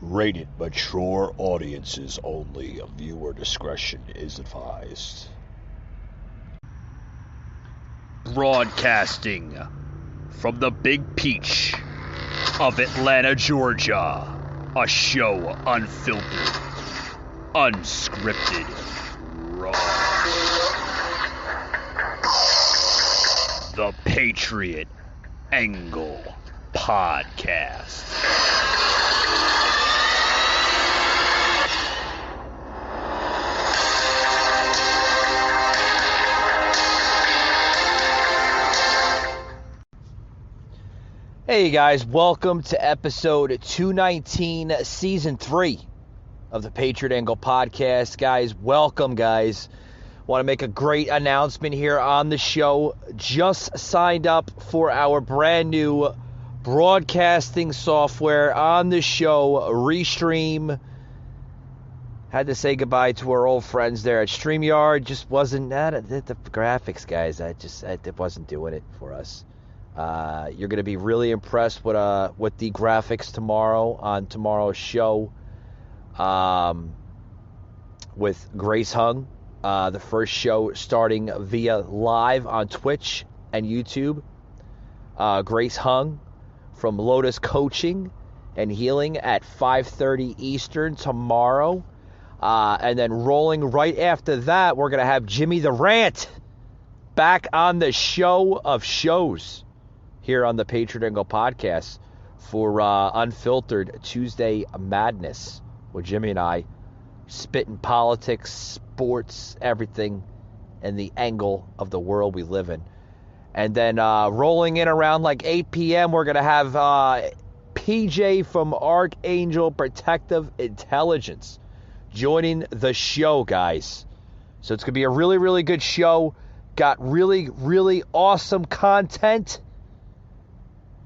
Rated mature audiences only. Viewer discretion is advised. Broadcasting from the Big Peach of Atlanta, Georgia. A show unfiltered, unscripted, raw. The Patriot Angle Podcast. Hey guys, welcome to episode 219, season 3 of the Patriot Angle Podcast. Guys, welcome guys. Want to make a great announcement here on the show. Just signed up for our brand new broadcasting software on the show, Restream. Had to say goodbye to our old friends there at StreamYard. Just wasn't, the graphics guys, it wasn't doing it for us. You're going to be really impressed with the graphics tomorrow on tomorrow's show with Grace Hung. The first show starting via live on Twitch and YouTube. Grace Hung from Lotus Coaching and Healing at 5:30 Eastern tomorrow. And then rolling right after that, we're going to have Jimmy the Rant back on the show of shows here on the Patriot Angle Podcast for Unfiltered Tuesday Madness with Jimmy and I spitting politics, sports, everything in the angle of the world we live in. And then rolling in around like 8 p.m., we're going to have PJ from Archangel Protective Intelligence joining the show, guys. So it's going to be a really, really good show. Got really, really awesome content,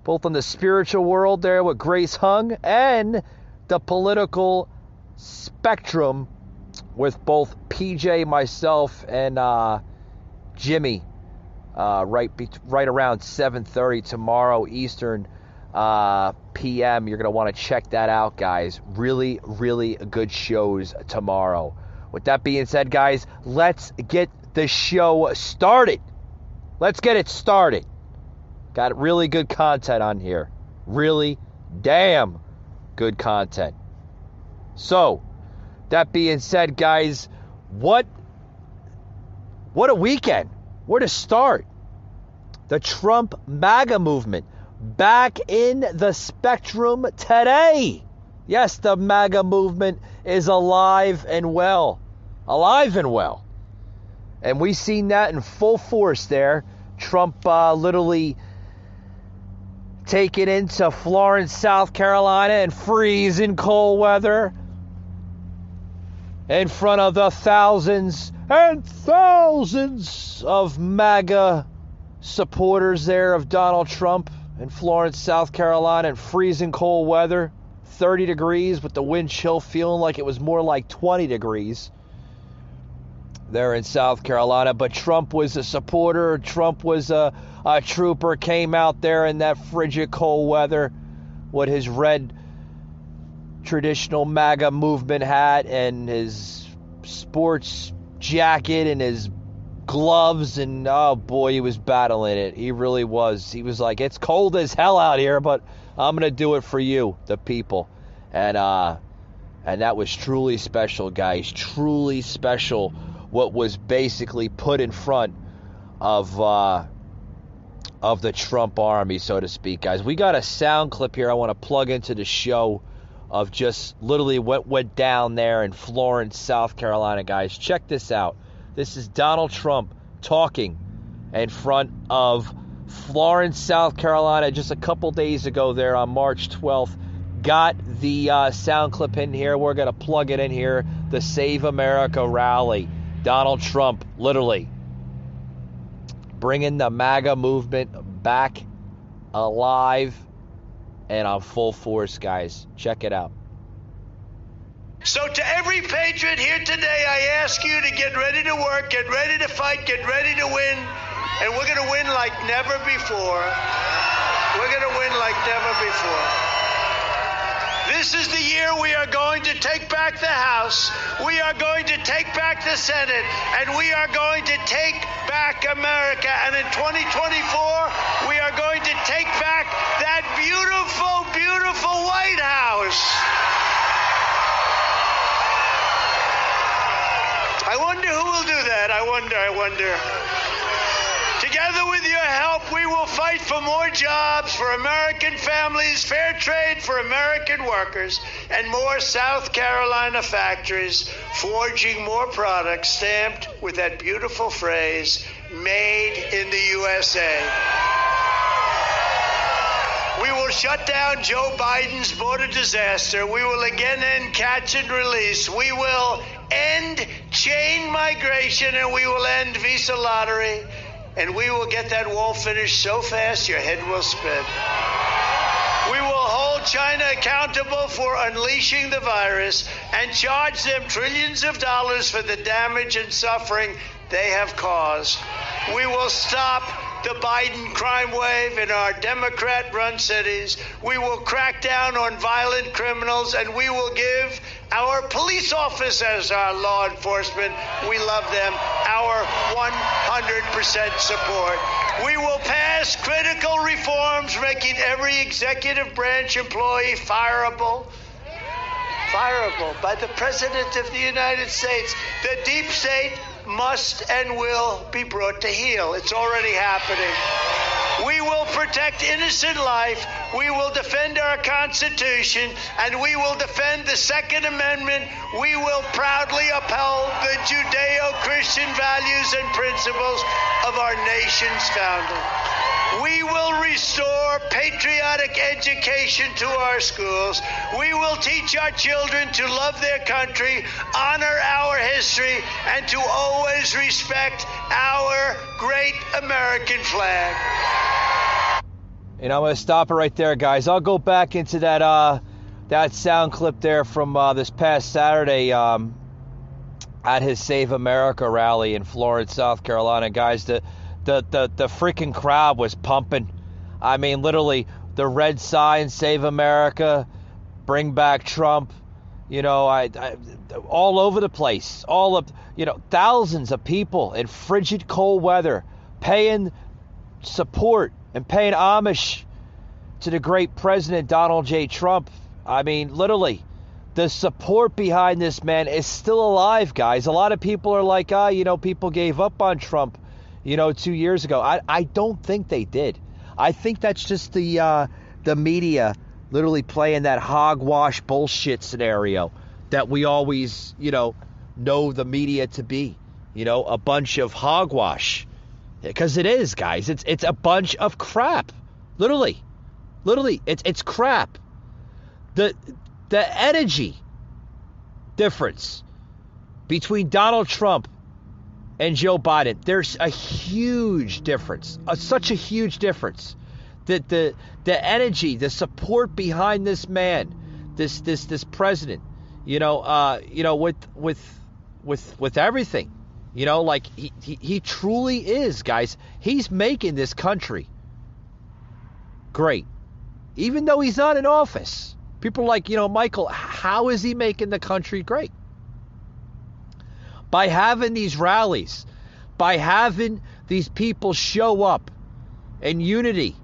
both on the spiritual world there with Grace Hung and the political spectrum with both PJ, myself, and Jimmy right around 7:30 tomorrow Eastern p.m. You're going to want to check that out, guys. Really, really good shows tomorrow. With that being said, guys, let's get the show started. Let's get it started. Got really good content on here. Really damn good content. So, that being said, guys, what a weekend. Where to start? The Trump MAGA movement back in the spectrum today. Yes, the MAGA movement is alive and well. Alive and well. And we seen that in full force there. Trump literally taking into Florence, South Carolina in freezing cold weather in front of the thousands and thousands of MAGA supporters there of Donald Trump in Florence, South Carolina in freezing cold weather, 30 degrees with the wind chill feeling like it was more like 20 degrees there in South Carolina. But Trump was a supporter. Trump was a trooper, came out there in that frigid cold weather with his red traditional MAGA movement hat and his sports jacket and his gloves, and oh boy, he was battling it. He really was. He was like, it's cold as hell out here, but I'm going to do it for you, the people. And that was truly special, guys. Truly special what was basically put in front of the Trump army, so to speak, guys. We got a sound clip here I want to plug into the show of just literally what went down there in Florence, South Carolina, guys. Check this out. This is Donald Trump talking in front of Florence, South Carolina, just a couple days ago there on March 12th. Got the sound clip in here. We're going to plug it in here. The Save America rally. Donald Trump, literally bringing the MAGA movement back alive and on full force, guys. Check it out. So to every patriot here today, I ask you to get ready to work, get ready to fight, get ready to win, and we're going to win like never before. We're going to win like never before. This is the year we are going to take back the House, we are going to take back the Senate, and we are going to take back America. And in 2024, we are going to take back that beautiful, beautiful White House. I wonder who will do that. I wonder. Together with your help, we will fight for more jobs for American families, fair trade for American workers, and more South Carolina factories forging more products stamped with that beautiful phrase, made in the USA. We will shut down Joe Biden's border disaster. We will again end catch and release. We will end chain migration, and we will end visa lottery. And we will get that wall finished so fast your head will spin. We will hold China accountable for unleashing the virus and charge them trillions of dollars for the damage and suffering they have caused. We will stop the Biden crime wave in our Democrat-run cities. We will crack down on violent criminals, and we will give our police officers, our law enforcement, we love them, our 100% support. We will pass critical reforms, making every executive branch employee fireable by the President of the United States. The deep state must and will be brought to heel. It's already happening. We will protect innocent life, we will defend our Constitution, and we will defend the Second Amendment. We will proudly uphold the Judeo-Christian values and principles of our nation's founding. We will restore patriotic education to our schools. We will teach our children to love their country, honor our history, and to always respect our great American flag. And I'm going to stop it right there, guys. I'll go back into that sound clip there from this past Saturday at his Save America rally in Florence, South Carolina. Guys, the freaking crowd was pumping. I mean, literally, the red sign, Save America, bring back Trump, you know, all over the place. Thousands of people in frigid cold weather paying support and paying homage to the great President Donald J. Trump. I mean, literally, the support behind this man is still alive, guys. A lot of people are like, people gave up on Trump, 2 years ago. I don't think they did. I think that's just the media literally playing that hogwash bullshit scenario that we always, know the media to be, a bunch of hogwash. Because it is, guys. It's a bunch of crap. Literally, it's crap. The energy difference between Donald Trump and Joe Biden, there's a huge difference, such a huge difference. The energy, the support behind this man, this president, with everything. He truly is, guys. He's making this country great. Even though he's not in office. People are like, Michael, how is he making the country great? By having these rallies, by having these people show up in unity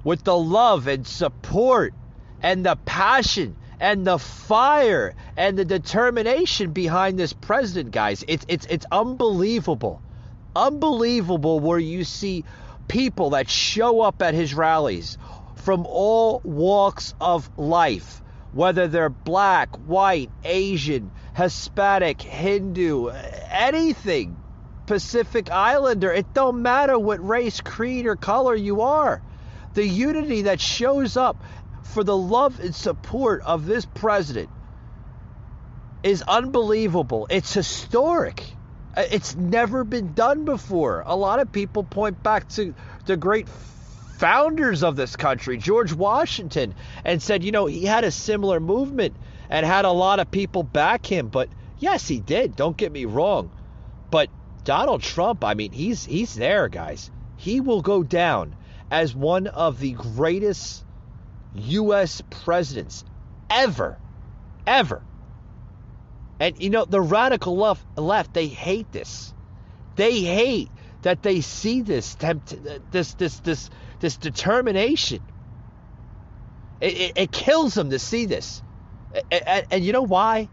with the love and support and the passion and the fire and the determination behind this president, guys. It's unbelievable. Unbelievable where you see people that show up at his rallies from all walks of life, whether they're black, white, Asian, Hispanic, Hindu, anything, Pacific Islander. It don't matter what race, creed, or color you are. The unity that shows up for the love and support of this president is unbelievable. It's historic. It's never been done before. A lot of people point back to the great founders of this country, George Washington, and said, he had a similar movement and had a lot of people back him. But yes, he did. Don't get me wrong. But Donald Trump, I mean, he's there, guys. He will go down as one of the greatest U.S. presidents ever. Ever. And, you know, the radical left, they hate this. They hate that they see this determination. It kills them to see this. And you know why?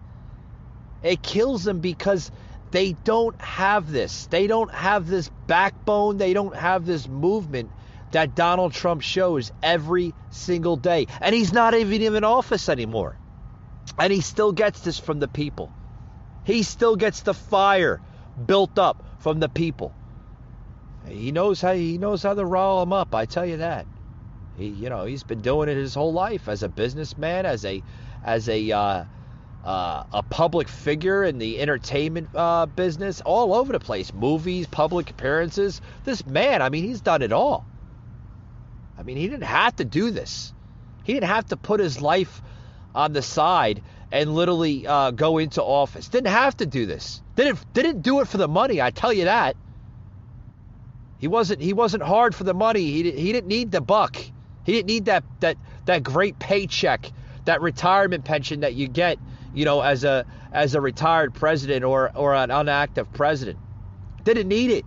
It kills them because they don't have this. They don't have this backbone. They don't have this movement that Donald Trump shows every single day. And he's not even in office anymore. And he still gets this from the people. He still gets the fire built up from the people. He knows how to rile them up, I tell you that. He's been doing it his whole life as a businessman, as a public figure in the entertainment business, all over the place. Movies, public appearances. This man, I mean, he's done it all. I mean, he didn't have to do this. He didn't have to put his life on the side and literally go into office. Didn't have to do this. Didn't do it for the money, I tell you that. He wasn't hard for the money. He didn't need the buck. He didn't need that great paycheck, that retirement pension that you get, as a retired president or an inactive president. Didn't need it.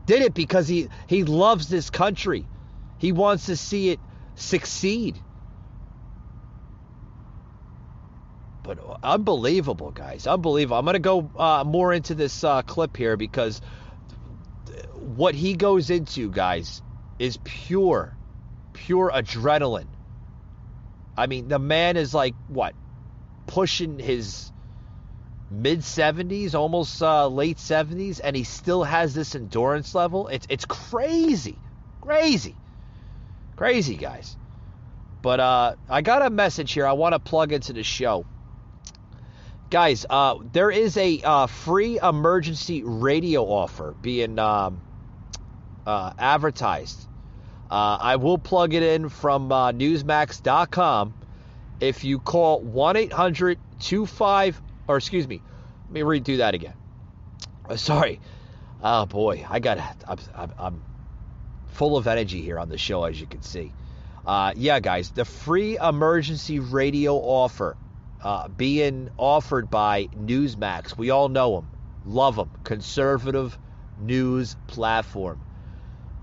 Did it because he loves this country. He wants to see it succeed. But unbelievable, guys. Unbelievable. I'm going to go more into this clip here because what he goes into, guys, is pure adrenaline. I mean, the man is like, what, pushing his mid-70s, almost late 70s, and he still has this endurance level. It's crazy. Crazy, guys. But I got a message here I want to plug into the show. Guys, there is a free emergency radio offer being advertised. I will plug it in from Newsmax.com. If you call 1-800-25, or excuse me, let me redo that again. Sorry. Oh boy, I'm full of energy here on the show, as you can see. Yeah, guys, the free emergency radio offer being offered by Newsmax. We all know them, love them. Conservative news platform.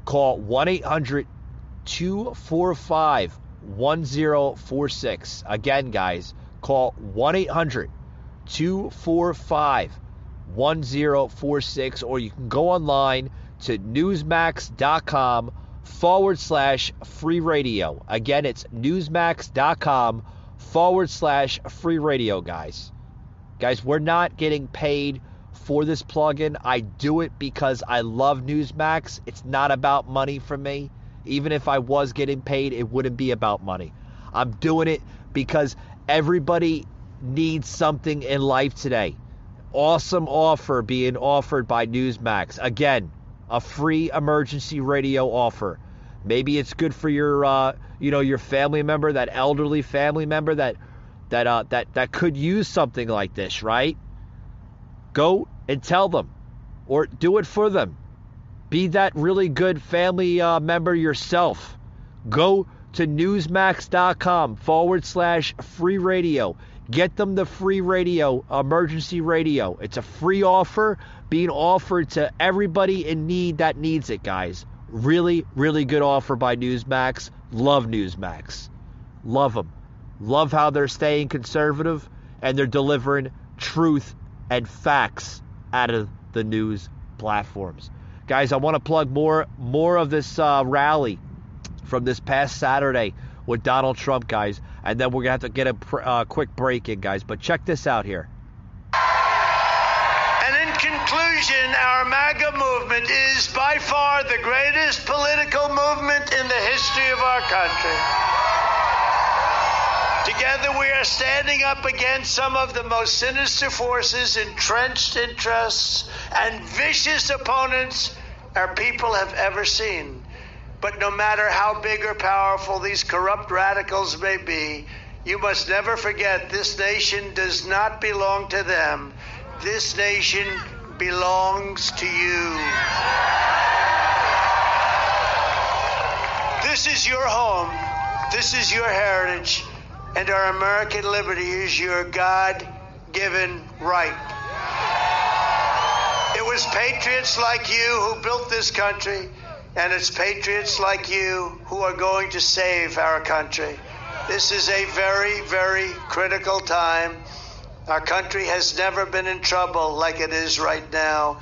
Call 1-800-245-1046. Again, guys, call 1-800-245-1046, or you can go online to newsmax.com/free radio. Again, it's newsmax.com/free radio, guys. Guys, we're not getting paid for this plugin. I do it because I love Newsmax. It's not about money for me. Even if I was getting paid, it wouldn't be about money. I'm doing it because everybody needs something in life today. Awesome offer being offered by Newsmax. Again, a free emergency radio offer. Maybe it's good for your your family member, that elderly family member that could use something like this, right? Go and tell them, or do it for them. Be that really good family member yourself. Go to newsmax.com/free radio. Get them the free radio, emergency radio. It's a free offer being offered to everybody in need that needs it, guys. Really, really good offer by Newsmax. Love Newsmax. Love them. Love how they're staying conservative and they're delivering truth and facts out of the news platforms. Guys, I want to plug more of this rally from this past Saturday with Donald Trump, guys. And then we're going to have to get a quick break in, guys. But check this out here. And in conclusion, our MAGA movement is by far the greatest political movement in the history of our country. Together we are standing up against some of the most sinister forces, entrenched interests, and vicious opponents our people have ever seen. But no matter how big or powerful these corrupt radicals may be, you must never forget this nation does not belong to them. This nation belongs to you. This is your home. This is your heritage. and our American liberty is your God-given right. It was patriots like you who built this country, and it's patriots like you who are going to save our country. This is a very, very critical time. Our country has never been in trouble like it is right now.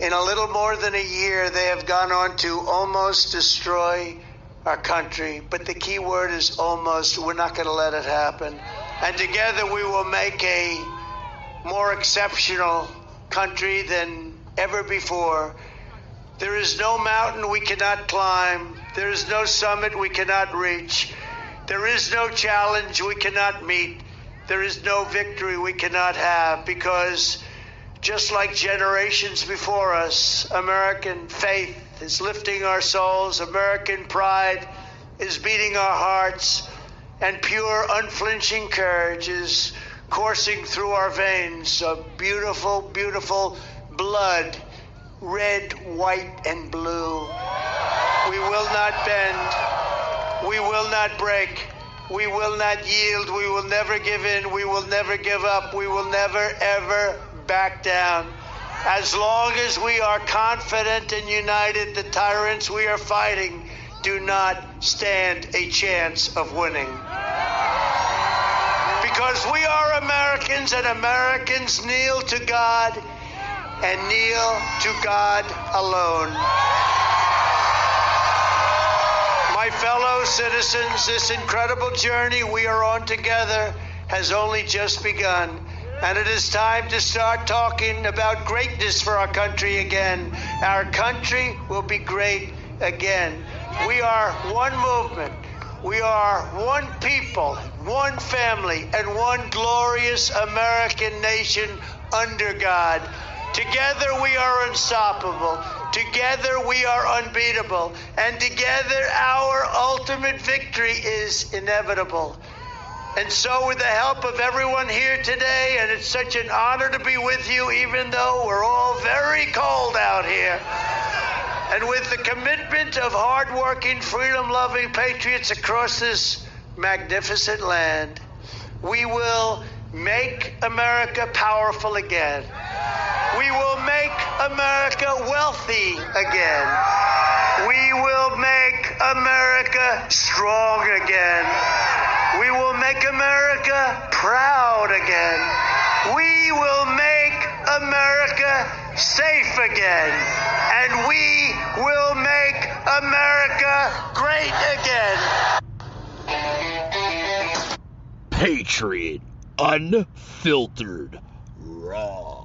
In a little more than a year, they have gone on to almost destroy our country. But the key word is almost. We're not going to let it happen. And together we will make a more exceptional country than ever before. There is no mountain we cannot climb. There is no summit we cannot reach. There is no challenge we cannot meet. There is no victory we cannot have, because just like generations before us, American faith is lifting our souls, American pride is beating our hearts, and pure, unflinching courage is coursing through our veins. A beautiful, beautiful blood, red, white, and blue. We will not bend. We will not break. We will not yield. We will never give in. We will never give up. We will never, ever back down. As long as we are confident and united, the tyrants we are fighting do not stand a chance of winning. Because we are Americans, and Americans kneel to God and kneel to God alone. My fellow citizens, this incredible journey we are on together has only just begun. And it is time to start talking about greatness for our country again. Our country will be great again. We are one movement. We are one people, one family, and one glorious American nation under God. Together we are unstoppable. Together we are unbeatable. And together our ultimate victory is inevitable. And so with the help of everyone here today, and it's such an honor to be with you, even though we're all very cold out here, and with the commitment of hardworking, freedom-loving patriots across this magnificent land, we will make America powerful again. We will make America wealthy again. We will make America strong again. We will make America proud again. We will make America safe again. And we will make America great again. Patriot, unfiltered, raw.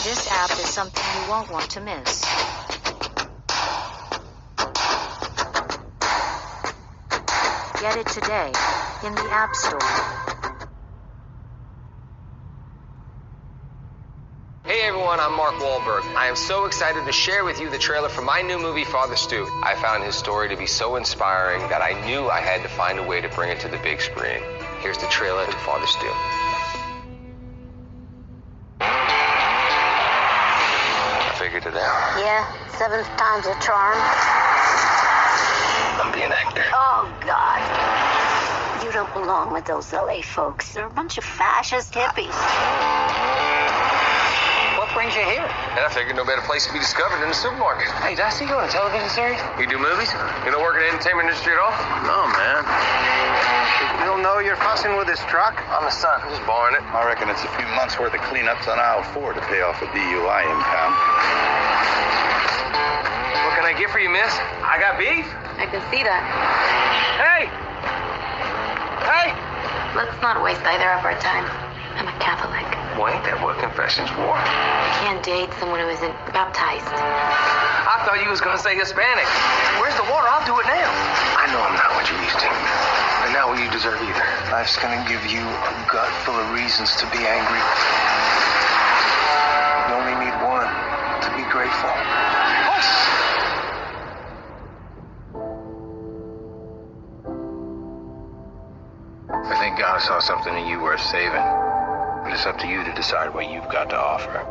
This app is something you won't want to miss. Get it today in the App Store. Hey everyone, I'm Mark Wahlberg. I am so excited to share with you the trailer for my new movie, Father Stu. I found his story to be so inspiring that I knew I had to find a way to bring it to the big screen. Here's the trailer to Father Stu. I figured it out. Yeah, 7th time's a charm. I'm being an actor. Oh, God. You don't belong with those LA folks. They're a bunch of fascist hippies. What brings you here? And I figured no better place to be discovered than the supermarket. Hey, did I see you on a television series? You do movies? You don't work in the entertainment industry at all? No, man. You don't know you're fussing with this truck? I'm the son. I'm just borrowing it. I reckon it's a few months' worth of cleanups on aisle 4 to pay off a DUI impound. What can I get for you, miss? I got beef. I can see that. Hey! Hey! Let's not waste either of our time. I'm a Catholic. Well, ain't that what confession's for? I can't date someone who isn't baptized. I thought you was gonna say Hispanic. Where's the water? I'll do it now. I know I'm not what you used to. And not what you deserve either. Life's gonna give you a gut full of reasons to be angry. You only need one, to be grateful. I think God saw something in you worth saving. But it's up to you to decide what you've got to offer.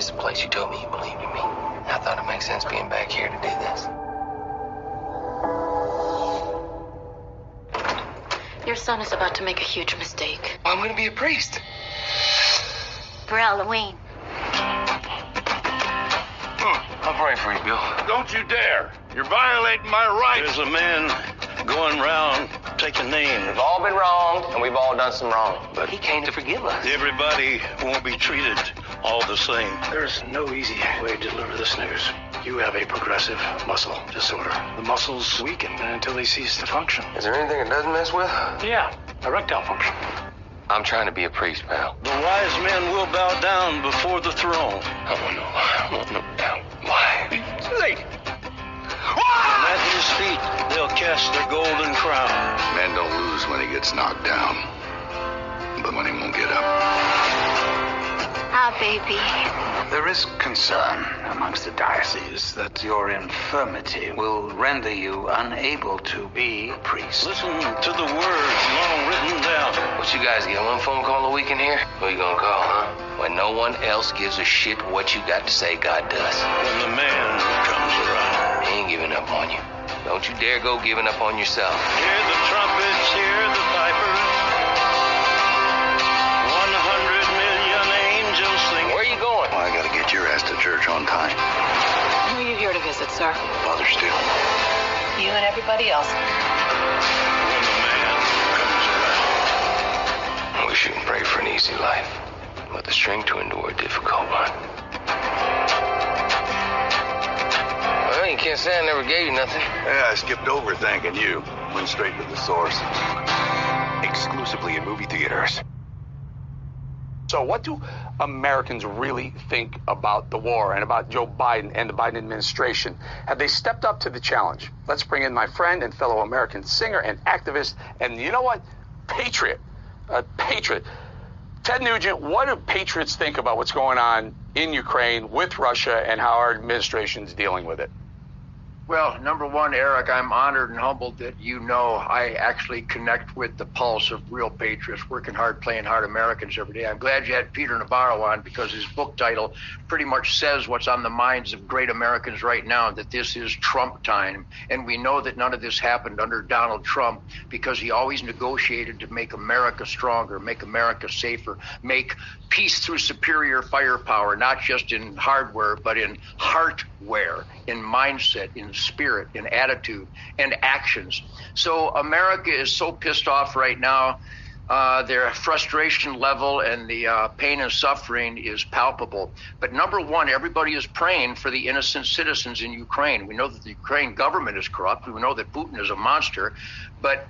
This is the place you told me you believed in me. I thought it makes sense being back here to do this. Your son is about to make a huge mistake. I'm gonna be a priest. For Halloween. I'll pray for you, Bill. Don't you dare. You're violating my rights. There's a man going around taking names. We've all been wronged, and we've all done some wrong. But he came to forgive us. Everybody won't be treated all the same. There's no easy way to deliver this news. You have a progressive muscle disorder. The muscles weaken until they cease to function. Is there anything it doesn't mess with? Yeah, erectile function. I'm trying to be a priest, pal. The wise men will bow down before the throne. I want no doubt. Why? Lady. And at his feet, they'll cast their golden crown. Man don't lose when he gets knocked down, but when he won't get up. Ah, baby. There is concern amongst the diocese that your infirmity will render you unable to be a priest. Listen to the words long written down. What you guys get, one phone call a week in here? Who you gonna call, huh? When no one else gives a shit what you got to say, God does. When the man comes around. He ain't giving up on you. Don't you dare go giving up on yourself. Hear the trumpets, hear the pipers. 100 million angels sing. Where are you going? Well, I gotta get your ass to church on time. Who are you here to visit, sir? Father Steele. You and everybody else. When the man comes around. We shouldn't pray for an easy life, but the strength to endure a difficult one. Well, you can't say I never gave you nothing. Yeah, I skipped over thanking you. Went straight to the source. Exclusively in movie theaters. So what do Americans really think about the war and about Joe Biden and the Biden administration? Have they stepped up to the challenge? Let's bring in my friend and fellow American singer and activist, and you know what? Patriot. A patriot. Ted Nugent, what do patriots think about what's going on in Ukraine with Russia and how our administration's dealing with it? Well, number one, Eric, I'm honored and humbled that you know I actually connect with the pulse of real patriots, working hard, playing hard Americans every day. I'm glad you had Peter Navarro on because his book title pretty much says what's on the minds of great Americans right now, that this is Trump time. And we know that none of this happened under Donald Trump because he always negotiated to make America stronger, make America safer, make peace through superior firepower, not just in hardware, but in heartware, in mindset, in spirit, in attitude, and actions. So America is so pissed off right now. Their frustration level and the pain and suffering is palpable. But number one, everybody is praying for the innocent citizens in Ukraine. We know that the Ukraine government is corrupt. We know that Putin is a monster. But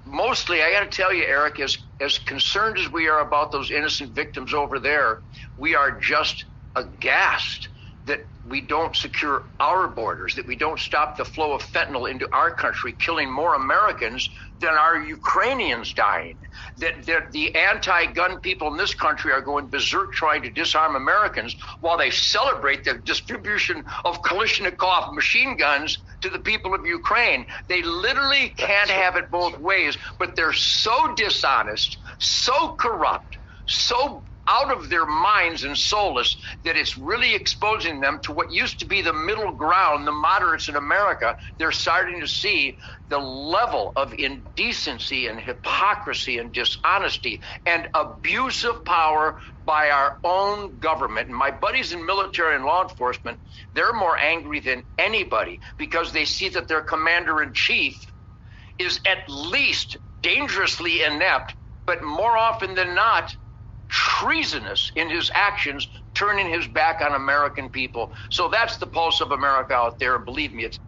mostly, I got to tell you, Eric, as concerned as we are about those innocent victims over there, we are just aghast that we don't secure our borders, that we don't stop the flow of fentanyl into our country, killing more Americans than our Ukrainians dying, that the anti-gun people in this country are going berserk trying to disarm Americans while they celebrate the distribution of Kalashnikov machine guns to the people of Ukraine. They literally can't have it both ways, but they're so dishonest, so corrupt, so out of their minds and soulless that it's really exposing them to what used to be the middle ground, the moderates in America. They're starting to see the level of indecency and hypocrisy and dishonesty and abuse of power by our own government. And my buddies in military and law enforcement, they're more angry than anybody because they see that their commander-in-chief is at least dangerously inept, but more often than not, treasonous in his actions, turning his back on American people. So that's the pulse of America out there, and believe me, it's...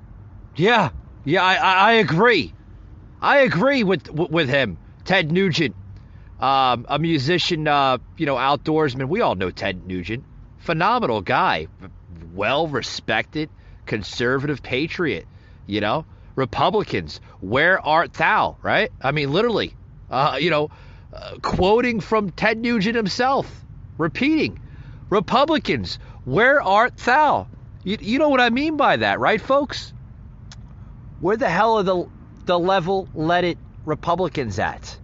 Yeah, I agree. I agree with him. Ted Nugent, a musician, outdoorsman. We all know Ted Nugent. Phenomenal guy. Well-respected, conservative patriot, Republicans, where art thou, right? I mean, literally, quoting from Ted Nugent himself, repeating, Republicans, where art thou? You know what I mean by that, right, folks? Where the hell are the level-headed Republicans at?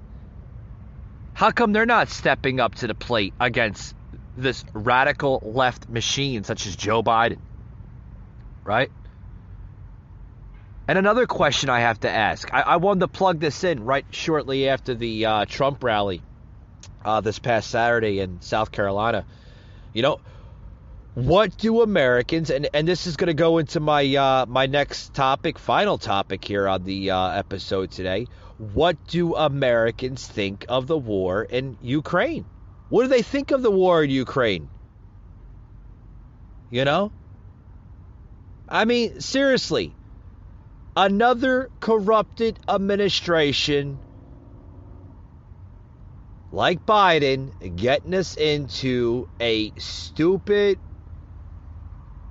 How come they're not stepping up to the plate against this radical left machine such as Joe Biden, right? And another question I have to ask, I wanted to plug this in right shortly after the Trump rally this past Saturday in South Carolina. You know, what do Americans, and this is going to go into my my next topic, final topic here on the episode today. What do Americans think of the war in Ukraine? What do they think of the war in Ukraine? You know? I mean, seriously. Another corrupted administration like Biden getting us into a stupid,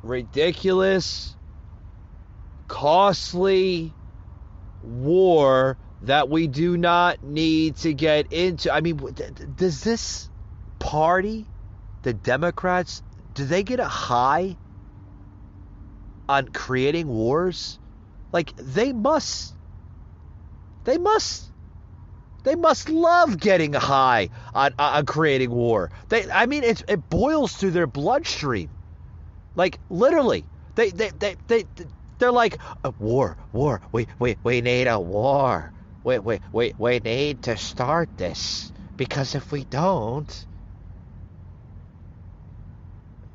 ridiculous, costly war that we do not need to get into. I mean, does this party, the Democrats, do they get a high on creating wars? Like, they must love getting high on creating war. It boils through their bloodstream. Like, literally, they're like, war. We need a war. We need to start this, because if we don't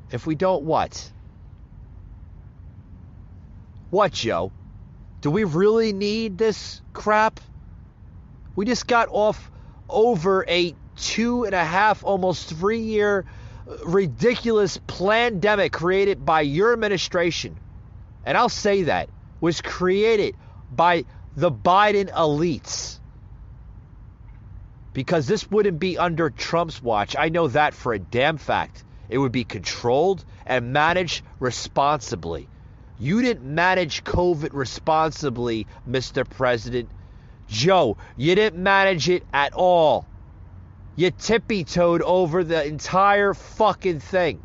what? What, Joe? Do we really need this crap? We just got off over a 2.5, almost 3-year ridiculous pandemic created by your administration. And I'll say that was created by the Biden elites. Because this wouldn't be under Trump's watch. I know that for a damn fact. It would be controlled and managed responsibly. You didn't manage COVID responsibly, Mr. President. Joe, you didn't manage it at all. You tippy-toed over the entire fucking thing.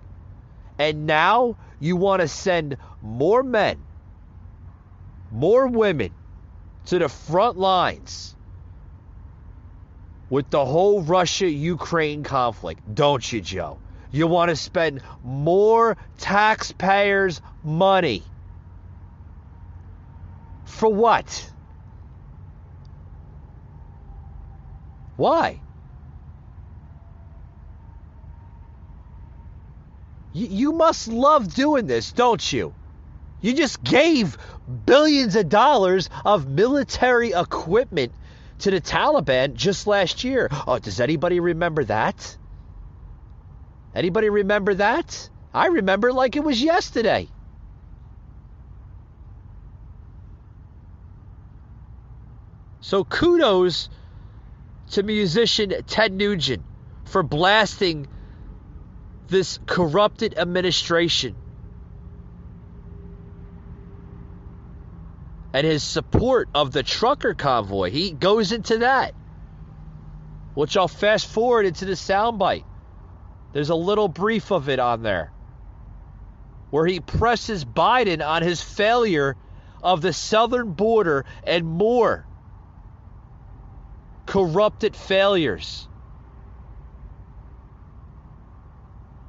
And now you want to send more men, more women to the front lines with the whole Russia-Ukraine conflict, don't you, Joe? You want to spend more taxpayers' money. For what? Why? You must love doing this, don't you? You just gave billions of dollars of military equipment to the Taliban just last year. Oh, does anybody remember that? Anybody remember that? I remember it like it was yesterday. So kudos to musician Ted Nugent for blasting this corrupted administration and his support of the trucker convoy. He goes into that, which I'll fast forward into the soundbite. There's a little brief of it on there where he presses Biden on his failure of the southern border and more corrupted failures.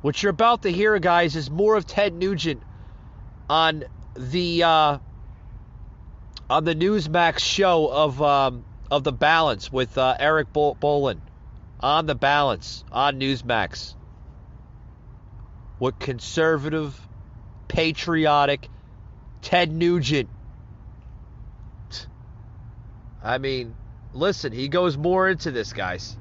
What you're about to hear, guys, is more of Ted Nugent on the Newsmax show of The Balance with Eric Bolin on The Balance on Newsmax. What conservative, patriotic Ted Nugent. I mean, listen, he goes more into this, guys.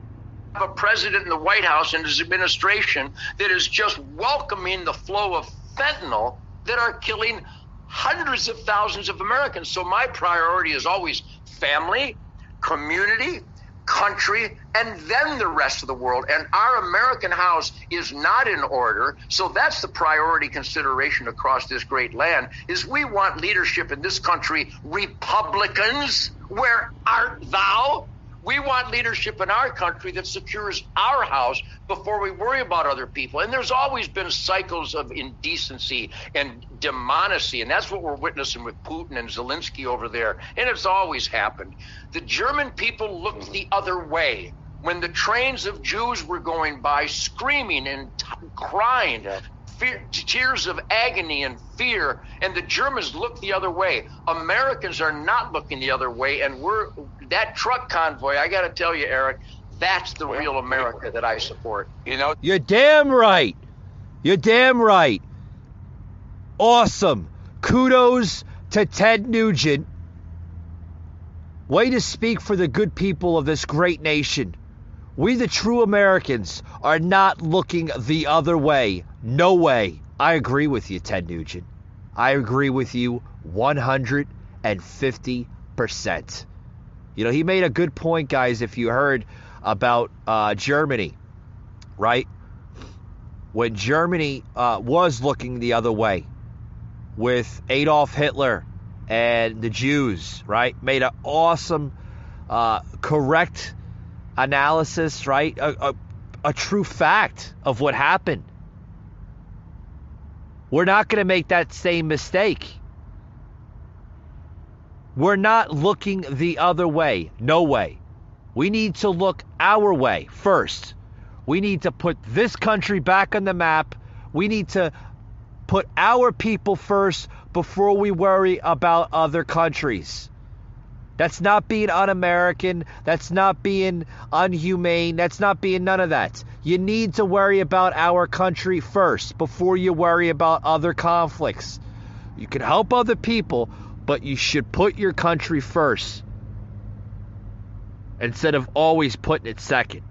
A president in the White House and his administration that is just welcoming the flow of fentanyl that are killing hundreds of thousands of Americans. So my priority is always family, community, country, and then the rest of the world. And our American house is not in order. So that's the priority consideration across this great land, is we want leadership in this country. Republicans, where art thou? We want leadership in our country that secures our house before we worry about other people. And there's always been cycles of indecency and demonicy, and that's what we're witnessing with Putin and Zelensky over there. And it's always happened. The German people looked the other way when the trains of Jews were going by screaming and crying, tears of agony and fear, and the Germans looked the other way. Americans are not looking the other way, and that truck convoy, I got to tell you, Eric, that's the real America that I support. You know, you're damn right. You're damn right. Awesome. Kudos to Ted Nugent. Way to speak for the good people of this great nation. We, the true Americans, are not looking the other way. No way. I agree with you, Ted Nugent. I agree with you 150%. You know, he made a good point, guys, if you heard about Germany, right? When Germany was looking the other way with Adolf Hitler and the Jews, right? Made an awesome, correct analysis, right? A true fact of what happened. We're not going to make that same mistake. We're not looking the other way. No way. We need to look our way first. We need to put this country back on the map. We need to put our people first before we worry about other countries. That's not being un-American. That's not being unhumane. That's not being none of that. You need to worry about our country first before you worry about other conflicts. You can help other people, but you should put your country first instead of always putting it second.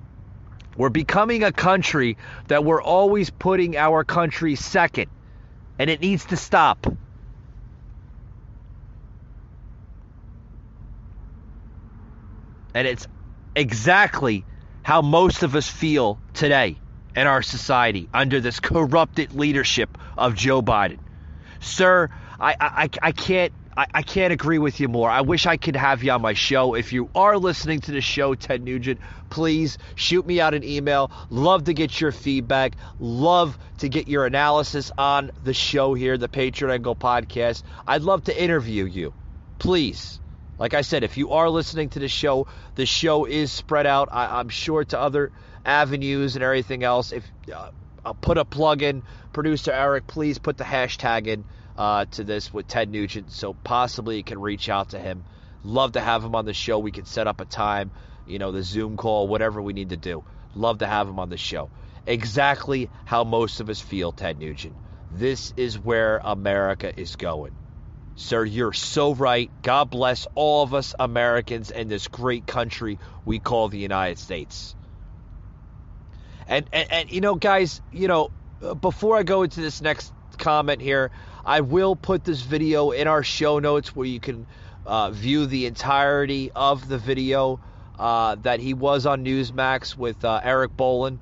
We're becoming a country that we're always putting our country second, and it needs to stop. And it's exactly how most of us feel today in our society under this corrupted leadership of Joe Biden. Sir, I can't agree with you more. I wish I could have you on my show. If you are listening to the show, Ted Nugent, please shoot me out an email. Love to get your feedback. Love to get your analysis on the show here, the Patriot Angle podcast. I'd love to interview you. Please. Like I said, if you are listening to the show is spread out, I'm sure, to other avenues and everything else. If I'll put a plug in, producer Eric, please put the hashtag in to this with Ted Nugent, so possibly you can reach out to him. Love to have him on the show. We can set up a time, the Zoom call, whatever we need to do. Love to have him on the show. Exactly how most of us feel, Ted Nugent. This is where America is going. Sir, you're so right. God bless all of us Americans in this great country we call the United States. And guys, before I go into this next comment here, I will put this video in our show notes where you can view the entirety of the video that he was on Newsmax with Eric Bolin.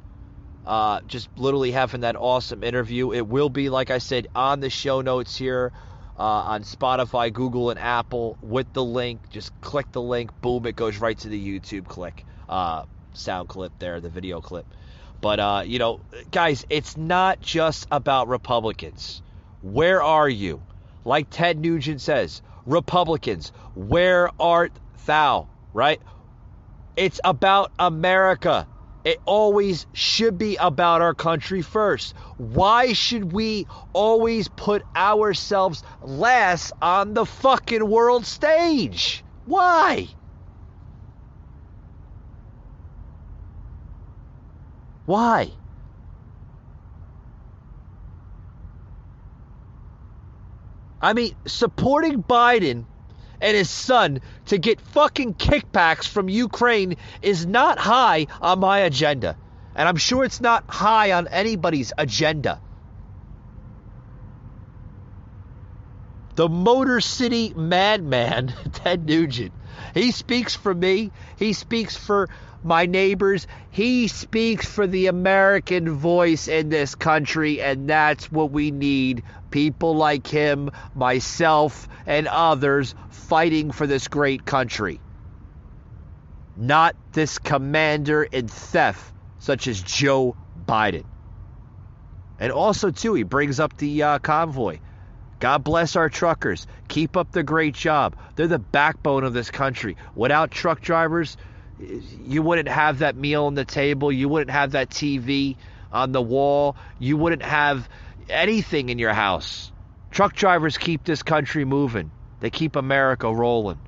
Just literally having that awesome interview. It will be, like I said, on the show notes here. On Spotify, Google, and Apple with the link. Just click the link. Boom, it goes right to the YouTube sound clip there, the video clip. But, guys, it's not just about Republicans. Where are you? Like Ted Nugent says, Republicans, where art thou? Right? It's about America. It always should be about our country first. Why should we always put ourselves last on the fucking world stage? Why? Why? I mean, supporting Biden and his son to get fucking kickbacks from Ukraine is not high on my agenda. And I'm sure it's not high on anybody's agenda. The Motor City madman, Ted Nugent, he speaks for me. He speaks for my neighbors. He speaks for the American voice in this country, and that's what we need. People like him, myself, and others fighting for this great country. Not this commander in theft such as Joe Biden. And also, too, he brings up the convoy. God bless our truckers. Keep up the great job. They're the backbone of this country. Without truck drivers, You wouldn't have that meal on the table. You wouldn't have that TV on the wall. You wouldn't have anything in your house. Truck drivers keep this country moving. They keep America rolling.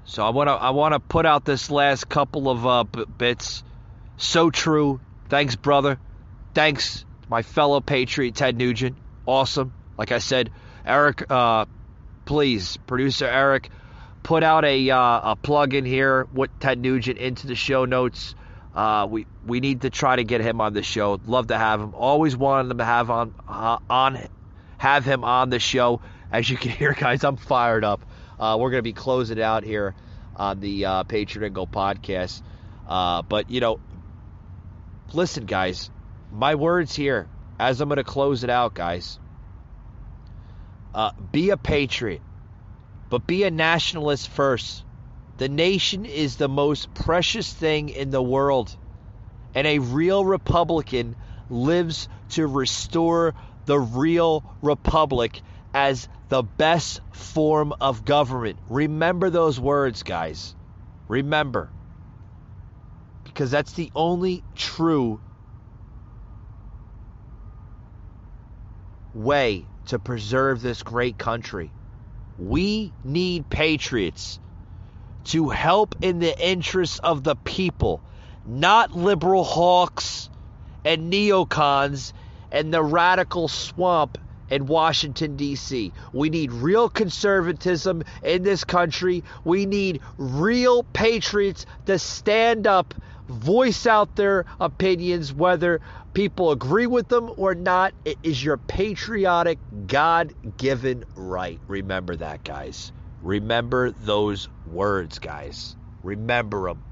So I want to put out this last couple of bits. So true. Thanks, brother. Thanks, my fellow patriot, Ted Nugent. Awesome. Like I said, Eric, please, producer Eric, put out a plug in here with Ted Nugent into the show notes. We need to try to get him on the show. Love to have him. Always wanted to have him on the show. As you can hear, guys, I'm fired up. We're going to be closing it out here on the Patriot and Go podcast. But, listen, guys, my words here as I'm going to close it out, guys. Be a patriot, but be a nationalist first. The nation is the most precious thing in the world, and a real Republican lives to restore the real republic as the best form of government. Remember those words, guys. Remember. Because that's the only true way to preserve this great country. We need patriots to help in the interests of the people, not liberal hawks and neocons and the radical swamp in Washington, D.C. We need real conservatism in this country. We need real patriots to stand up, voice out their opinions, whether people agree with them or not. It is your patriotic, God-given right. Remember that, guys. Remember those words, guys. Remember them.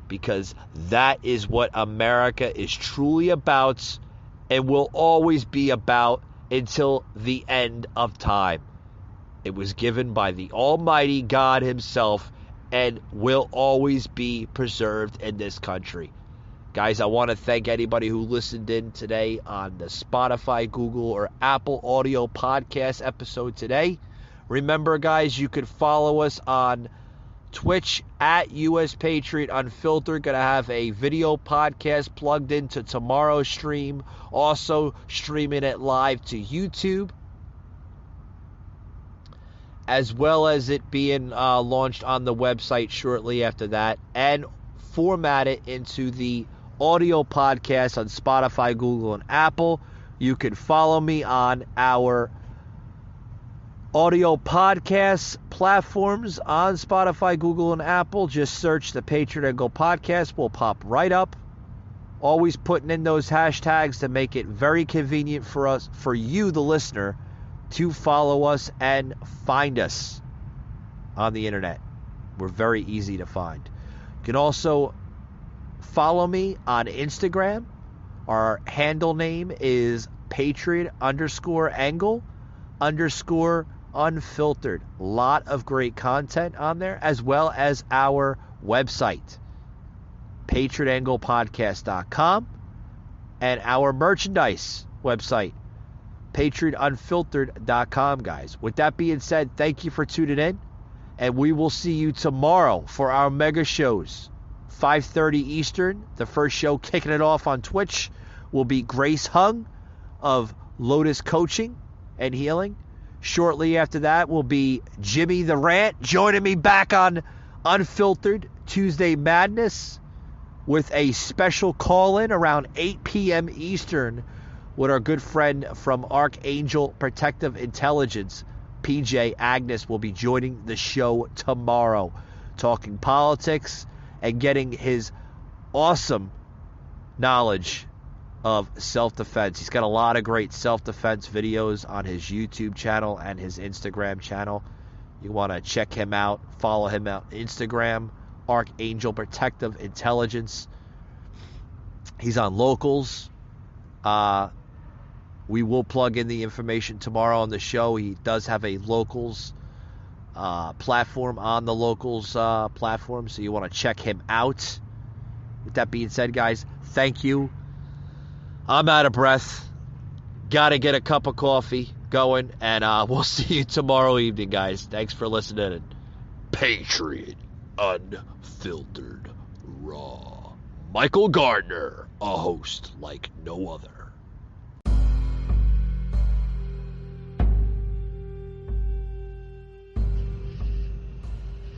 Because that is what America is truly about and will always be about until the end of time. It was given by the Almighty God himself and will always be preserved in this country. Guys, I want to thank anybody who listened in today on the Spotify, Google, or Apple audio podcast episode today. Remember, guys, you can follow us on Twitch at US Patriot Unfiltered. Gonna have a video podcast plugged into tomorrow's stream. Also streaming it live to YouTube, as well as it being launched on the website shortly after that, and format it into the audio podcast on Spotify, Google, and Apple. You can follow me on our audio podcast platforms on Spotify, Google, and Apple. Just search the Patriot and Go podcast. Will pop right up. Always putting in those hashtags to make it very convenient for us, for you, the listener, to follow us and find us on the internet. We're very easy to find. You can also follow me on Instagram. Our handle name is Patriot_angle_unfiltered. Lot of great content on there, as well as our website, patriotanglepodcast.com, and our merchandise website, patriotunfiltered.com, guys. With that being said, thank you for tuning in, and we will see you tomorrow for our mega shows. 5:30 Eastern. The first show kicking it off on Twitch will be Grace Hung of Lotus Coaching and Healing. Shortly after that will be Jimmy the Rant joining me back on Unfiltered Tuesday Madness with a special call-in around 8 p.m. Eastern with our good friend from Archangel Protective Intelligence, PJ Agnes, will be joining the show tomorrow, talking politics and getting his awesome knowledge of self-defense. He's got a lot of great self-defense videos on his YouTube channel and his Instagram channel. You want to check him out, follow him out on Instagram, Archangel Protective Intelligence. He's on Locals. We will plug in the information tomorrow on the show. He does have a Locals platform on the Locals platform, so you want to check him out. With that being said, guys, thank you. I'm out of breath. Got to get a cup of coffee going, and we'll see you tomorrow evening, guys. Thanks for listening. Patriot Unfiltered Raw. Michael Gardner, a host like no other.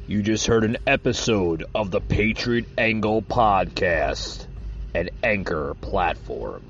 You just heard an episode of the Patriot Angle Podcast, an Anchor platform.